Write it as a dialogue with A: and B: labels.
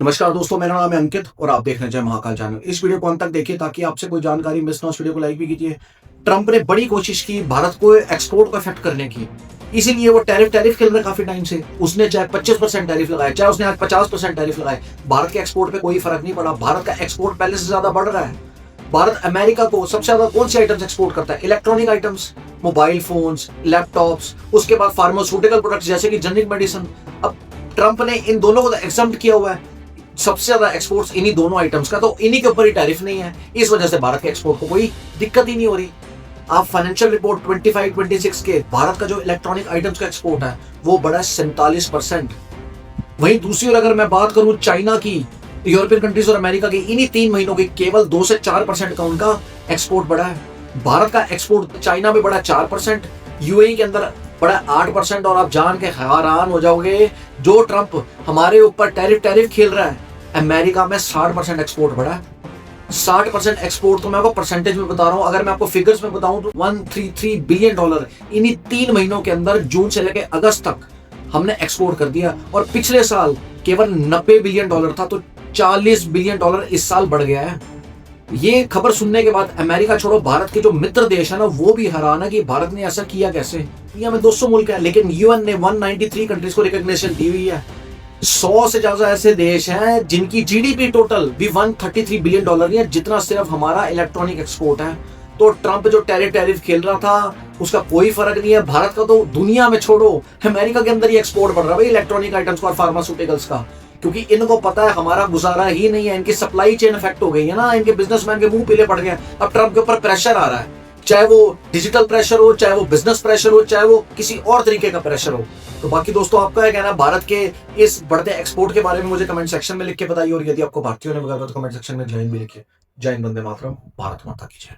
A: नमस्कार दोस्तों, मेरा नाम है अंकित और आप देख रहे हैं जय महाकाल चैनल। इस वीडियो को अंत तक देखिए ताकि आपसे कोई जानकारी मिस ना हो। इस वीडियो को लाइक भी कीजिए। ट्रंप ने बड़ी कोशिश की भारत को एक्सपोर्ट को इफेक्ट करने की, इसीलिए वो टैरिफ खेल रहे काफी टाइम से। उसने चाहे 25% टैरिफ लगाए, चाहे उसने आज 50% टैरिफ लगाए, भारत के एक्सपोर्ट पे कोई फर्क नहीं पड़ा। भारत का एक्सपोर्ट पहले से ज्यादा बढ़ रहा है। भारत अमेरिका को सबसे ज्यादा कौन सी आइटम्स एक्सपोर्ट करता है? Electronic items, mobile phones, laptops, उसके बाद फार्मास्यूटिकल प्रोडक्ट्स जैसे कि जेनरिक मेडिसिन। अब ट्रंप ने इन दोनों को एग्जम्प्ट किया हुआ है। सबसे ज्यादा एक्सपोर्ट्स इन्हीं दोनों आइटम्स का, तो इन्हीं के ऊपर ही टैरिफ नहीं है। इस वजह से भारत के एक्सपोर्ट को कोई दिक्कत ही नहीं हो रही। आप फाइनेंशियल रिपोर्ट 25-26 के भारत का जो इलेक्ट्रॉनिक आइटम्स का एक्सपोर्ट है वो बढ़ा 47%। वहीं दूसरी ओर अगर मैं बात करूं चाइना की, यूरोपियन कंट्रीज और अमेरिका की, इन्हीं 3 महीनों की केवल 2 से 4% का उनका एक्सपोर्ट बढ़ा है। भारत का एक्सपोर्ट चाइना में बढ़ा 4%, यूएई के अंदर बढ़ा 8%। और आप जान के हैरान हो जाओगे, जो ट्रंप हमारे ऊपर टैरिफ खेल रहा है, अमेरिका में 60% एक्सपोर्ट बढ़ा है। 60% एक्सपोर्ट तो मैं आपको परसेंटेज में बता रहा हूं। अगर मैं आपको फिगर्स में बताऊं तो $133 बिलियन इन्हीं 3 महीनों के अंदर, जून से लेकर अगस्त तक हमने एक्सपोर्ट कर दिया। और पिछले साल केवल $90 बिलियन था, तो $40 बिलियन इस साल बढ़ गया है। ये खबर सुनने के बाद अमेरिका छोड़ो, भारत के जो मित्र देश है ना, वो भी हैरान है कि भारत ने ऐसा किया कैसे। दुनिया में 200 मुल्क है, लेकिन यूएन ने 193 कंट्रीज को रिकॉग्निशन दी हुई है। 100 से ज्यादा ऐसे देश हैं जिनकी जीडीपी टोटल भी $133 बिलियन है, जितना सिर्फ हमारा इलेक्ट्रॉनिक एक्सपोर्ट है। तो ट्रंप जो टैरिफ खेल रहा था, उसका कोई फर्क नहीं है। भारत का तो दुनिया में छोड़ो, अमेरिका के अंदर ही एक्सपोर्ट बढ़ रहा है इलेक्ट्रॉनिक आइटम्स का और फार्मास्यूटिकल्स का, क्योंकि इनको पता है हमारा गुजारा ही नहीं है। इनकी सप्लाई चेन इफेक्ट हो गई है ना, इनके बिजनेसमैन के मुंह पीले पड़ गए। अब ट्रंप के ऊपर प्रेशर आ रहा है, चाहे वो डिजिटल प्रेशर हो, चाहे वो बिजनेस प्रेशर हो, चाहे वो किसी और तरीके का प्रेशर हो। तो बाकी दोस्तों, आपका क्या कहना है भारत के इस बढ़ते एक्सपोर्ट के बारे में? मुझे कमेंट सेक्शन में लिख के बताइए। और यदि आपको भारतीय होने वगैरह तो कमेंट सेक्शन में जय हिंद भी लिखिए। जय हिंद, वंदे मातरम, भारत माता की जय।